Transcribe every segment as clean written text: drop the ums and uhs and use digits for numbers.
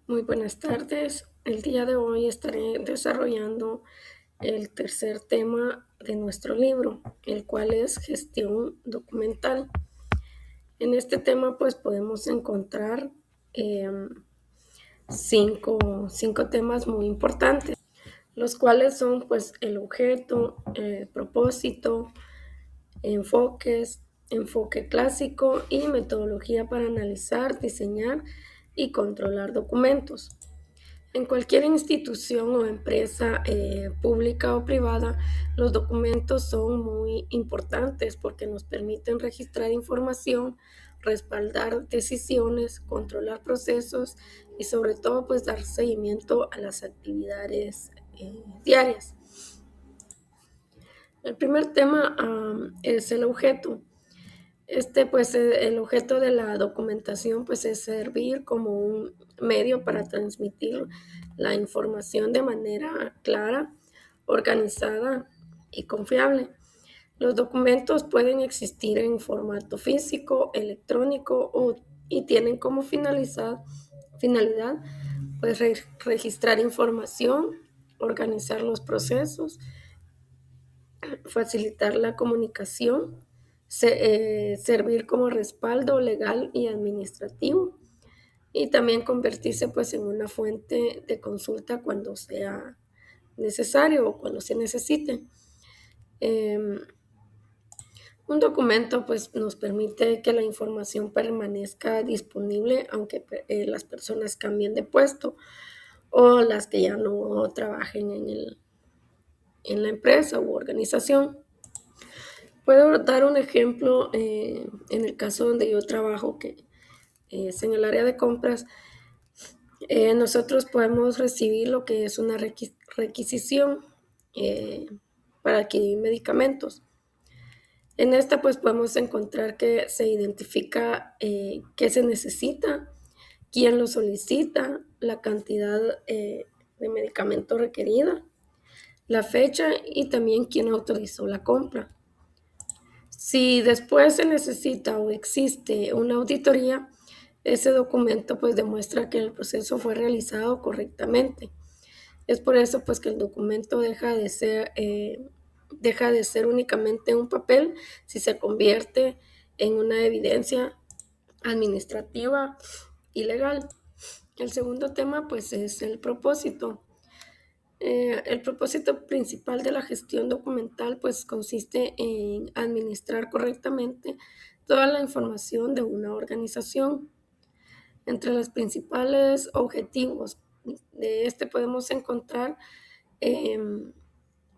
Muy buenas tardes. El día de hoy estaré desarrollando el tercer tema de nuestro libro, el cual es gestión documental. En este tema, pues podemos encontrar em, cinco temas muy importantes, los cuales son pues el objeto, el propósito, enfoques, enfoque clásico y metodología para analizar, diseñar y controlar documentos. En cualquier institución o empresa pública o privada, los documentos son muy importantes porque nos permiten registrar información, respaldar decisiones, controlar procesos y sobre todo pues dar seguimiento a las actividades diarias. El primer tema es el objeto. Pues el objeto de la documentación pues es servir como un medio para transmitir la información de manera clara, organizada y confiable. Los documentos pueden existir en formato físico, electrónico y tienen como finalidad pues registrar información, organizar los procesos, facilitar la comunicación, servir como respaldo legal y administrativo y también convertirse pues en una fuente de consulta cuando sea necesario o cuando se necesite. Em, un documento pues nos permite que la información permanezca disponible aunque las personas cambien de puesto o las que ya no trabajen en la empresa u organización. Puedo dar un ejemplo en el caso donde yo trabajo, que es en el área de compras. Nosotros podemos recibir lo que es una requisición eh, para adquirir medicamentos. En esta pues podemos encontrar que se identifica qué se necesita, quién lo solicita, la cantidad de medicamento requerida, la fecha y también quién autorizó la compra. Si después se necesita o existe una auditoría, ese documento pues demuestra que el proceso fue realizado correctamente. Es por eso pues que el documento deja de ser únicamente un papel si se convierte en una evidencia administrativa y legal. El segundo tema pues es el propósito. El propósito principal de la gestión documental pues consiste en administrar correctamente toda la información de una organización. Entre los principales objetivos de este podemos encontrar em,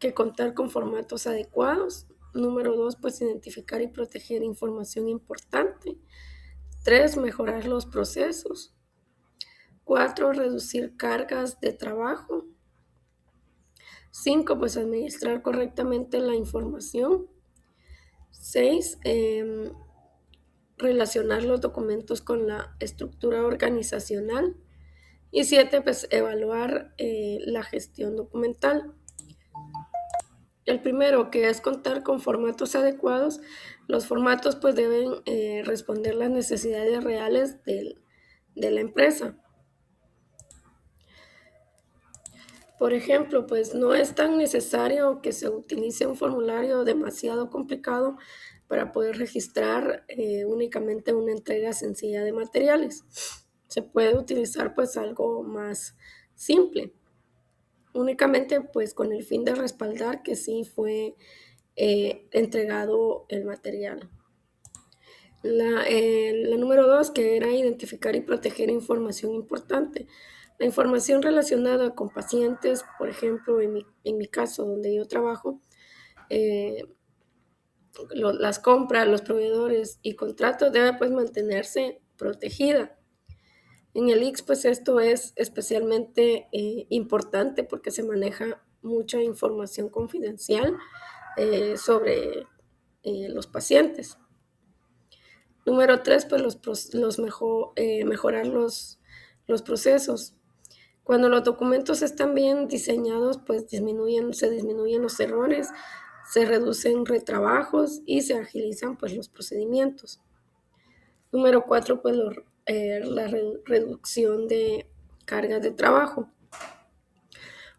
que contar con formatos adecuados. Número dos, pues identificar y proteger información importante. Tres, mejorar los procesos. Cuatro, reducir cargas de trabajo. 5 pues administrar correctamente la información. 6 relacionar los documentos con la estructura organizacional. Y 7 pues evaluar la gestión documental. El primero, que es contar con formatos adecuados. Los formatos pues deben responder las necesidades reales de la empresa. Por ejemplo, pues no es tan necesario que se utilice un formulario demasiado complicado para poder registrar únicamente una entrega sencilla de materiales. Se puede utilizar pues algo más simple, únicamente pues con el fin de respaldar que sí fue entregado el material. La número dos, que era identificar y proteger información importante. La información relacionada con pacientes, por ejemplo, en mi caso, donde yo trabajo, eh, las compras, los proveedores y contratos deben pues mantenerse protegida. En el IX, pues esto es especialmente importante porque se maneja mucha información confidencial sobre los pacientes. Número tres, pues mejorar los procesos. Cuando los documentos están bien diseñados, pues se disminuyen los errores, se reducen retrabajos y se agilizan pues los procedimientos. Número cuatro, pues la reducción de cargas de trabajo.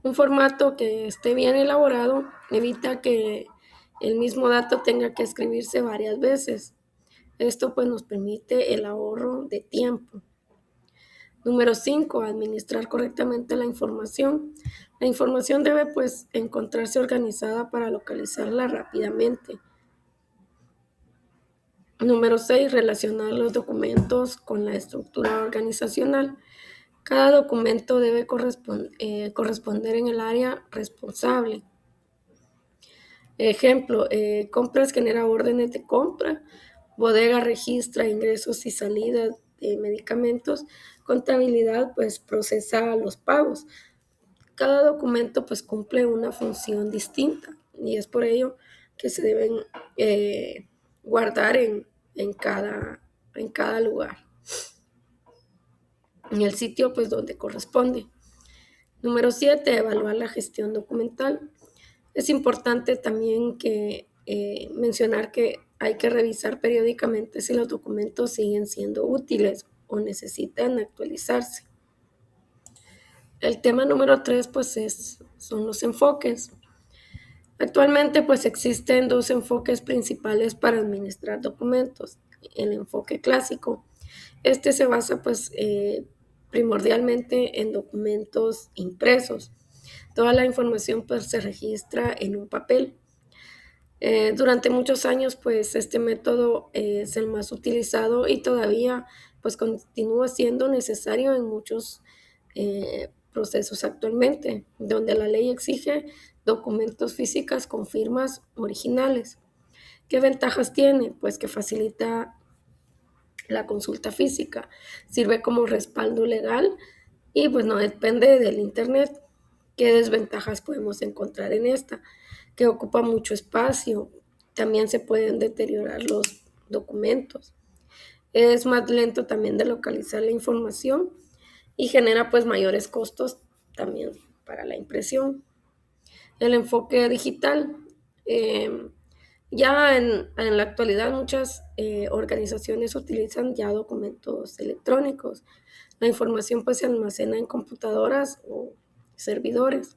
Un formato que esté bien elaborado evita que el mismo dato tenga que escribirse varias veces. Esto pues nos permite el ahorro de tiempo. Número 5, administrar correctamente la información. La información debe pues encontrarse organizada para localizarla rápidamente. Número 6, relacionar los documentos con la estructura organizacional. Cada documento debe corresponder en el área responsable. Ejemplo, compras genera órdenes de compra, bodega registra ingresos y salidas de medicamentos, contabilidad pues procesa los pagos. Cada documento pues cumple una función distinta y es por ello que se deben guardar en cada lugar, en el sitio pues donde corresponde. Número 7, evaluar la gestión documental. Es importante también mencionar que hay que revisar periódicamente si los documentos siguen siendo útiles o necesitan actualizarse. El tema número 3 pues son los enfoques. Actualmente pues existen dos enfoques principales para administrar documentos. El enfoque clásico. Este se basa pues primordialmente en documentos impresos. Toda la información pues se registra en un papel. Durante muchos años, pues este método es el más utilizado y todavía pues continúa siendo necesario en muchos procesos actualmente, donde la ley exige documentos físicos con firmas originales. ¿Qué ventajas tiene? Pues que facilita la consulta física, sirve como respaldo legal y pues no depende del internet. ¿Qué desventajas podemos encontrar en esta? Que ocupa mucho espacio, también se pueden deteriorar los documentos. Es más lento también de localizar la información y genera pues mayores costos también para la impresión. El enfoque digital. eh, ya en la actualidad muchas organizaciones utilizan ya documentos electrónicos. La información pues se almacena en computadoras o servidores.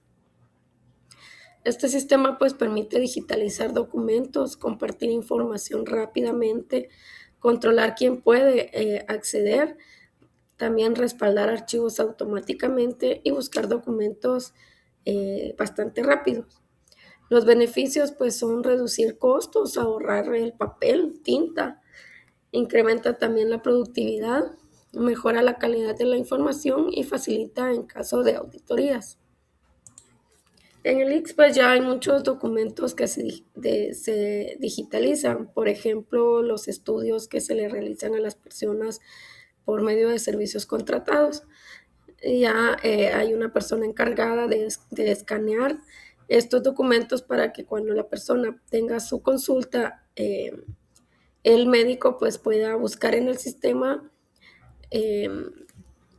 Este sistema pues permite digitalizar documentos, compartir información rápidamente, controlar quién puede acceder, también respaldar archivos automáticamente y buscar documentos bastante rápidos. Los beneficios pues son reducir costos, ahorrar el papel, tinta, incrementa también la productividad, mejora la calidad de la información y facilita en caso de auditorías. En el IX pues ya hay muchos documentos que se digitalizan, por ejemplo, los estudios que se le realizan a las personas por medio de servicios contratados. Ya hay una persona encargada de escanear estos documentos para que cuando la persona tenga su consulta, el médico pues pueda buscar en el sistema eh,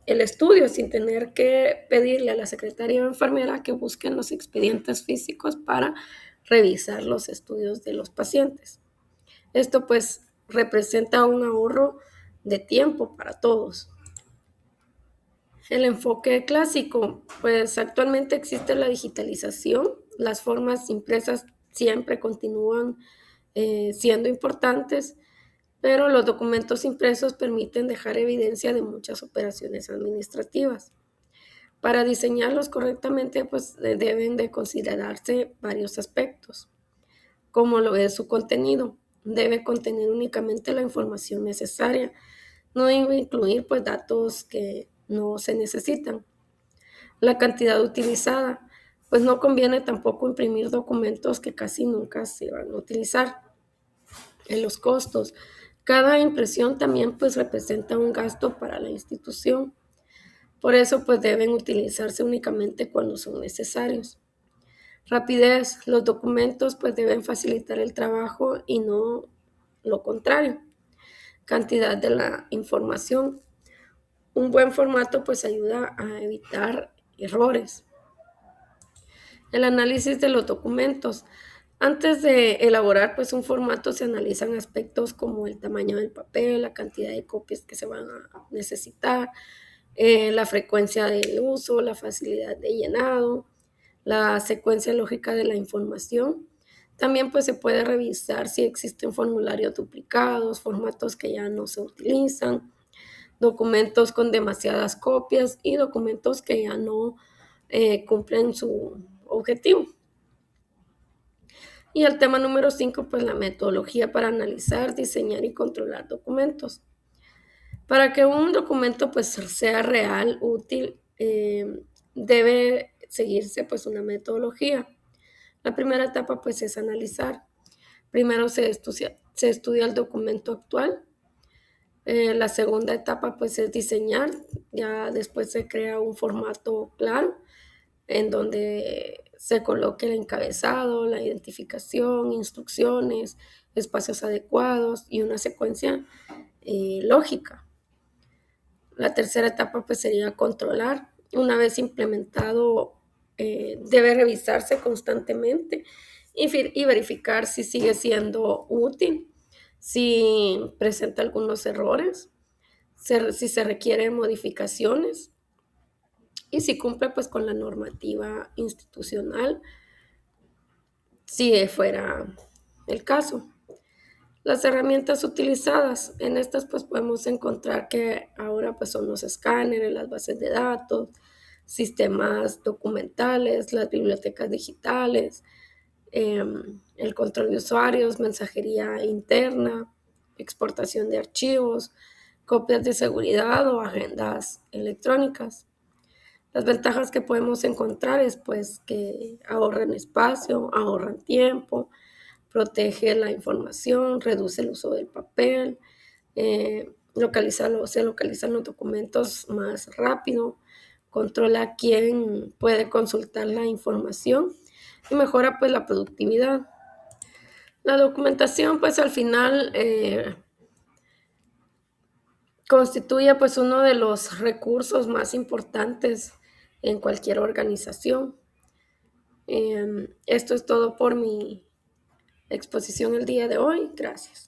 el estudio sin tener que pedirle a la secretaria o enfermera que busquen los expedientes físicos para revisar los estudios de los pacientes. Esto pues representa un ahorro de tiempo para todos. El enfoque clásico, pues actualmente existe la digitalización, las formas impresas siempre continúan siendo importantes, pero los documentos impresos permiten dejar evidencia de muchas operaciones administrativas. Para diseñarlos correctamente, pues deben de considerarse varios aspectos, como lo es su contenido. Debe contener únicamente la información necesaria, no debe incluir pues datos que no se necesitan. La cantidad utilizada, pues no conviene tampoco imprimir documentos que casi nunca se van a utilizar. En los costos, cada impresión también pues representa un gasto para la institución. Por eso pues deben utilizarse únicamente cuando son necesarios. Rapidez, los documentos pues deben facilitar el trabajo y no lo contrario. Cantidad de la información. Un buen formato pues ayuda a evitar errores. El análisis de los documentos. Antes de elaborar pues un formato se analizan aspectos como el tamaño del papel, la cantidad de copias que se van a necesitar, la frecuencia de uso, la facilidad de llenado, la secuencia lógica de la información. También pues se puede revisar si existen formularios duplicados, formatos que ya no se utilizan, documentos con demasiadas copias y documentos que ya no cumplen su objetivo. Y el tema número 5, pues la metodología para analizar, diseñar y controlar documentos. Para que un documento pues sea real, útil, debe seguirse pues una metodología. La primera etapa pues es analizar. Primero se estudia el documento actual. La segunda etapa pues es diseñar. Ya después se crea un formato claro en donde se coloque el encabezado, la identificación, instrucciones, espacios adecuados y una secuencia lógica. La tercera etapa pues sería controlar. Una vez implementado, debe revisarse constantemente y verificar si sigue siendo útil, si presenta algunos errores, si se requieren modificaciones y si cumple pues con la normativa institucional, si fuera el caso. Las herramientas utilizadas, en estas pues podemos encontrar que ahora pues son los escáneres, las bases de datos, sistemas documentales, las bibliotecas digitales, el control de usuarios, mensajería interna, exportación de archivos, copias de seguridad o agendas electrónicas. Las ventajas que podemos encontrar es pues que ahorran espacio, ahorran tiempo, protege la información, reduce el uso del papel, se localizan los documentos más rápido, controla quién puede consultar la información y mejora pues la productividad. La documentación pues al final constituye pues uno de los recursos más importantes en cualquier organización. Esto es todo por mi exposición el día de hoy. Gracias.